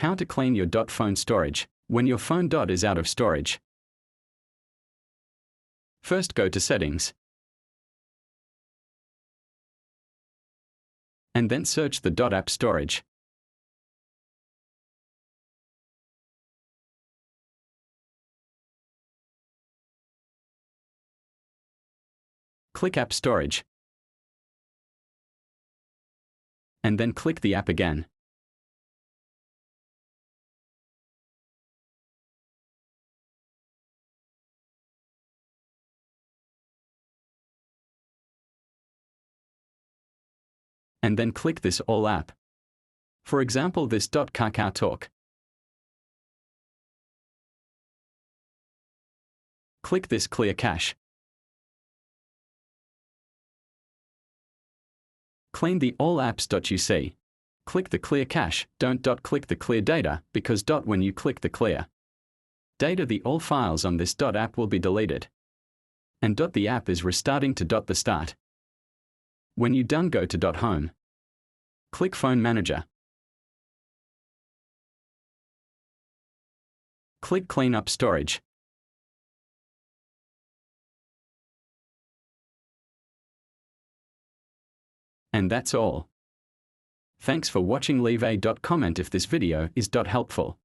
How to clean your .phone storage when your phone is out of storage. First, go to Settings, and then search the .app storage. Click App Storage, and then click the app again. And then click this All app. For example, this KakaoTalk. Click this Clear Cache. Clean the All apps.uc. Click the Clear Cache, don't .click the Clear Data, because when you click the Clear Data, the all files on this app will be deleted. And the app is restarting to the start. When you done, go to Home. Click Phone Manager. Click Clean Up Storage. And that's all. Thanks for watching. Leave a comment if this video is helpful.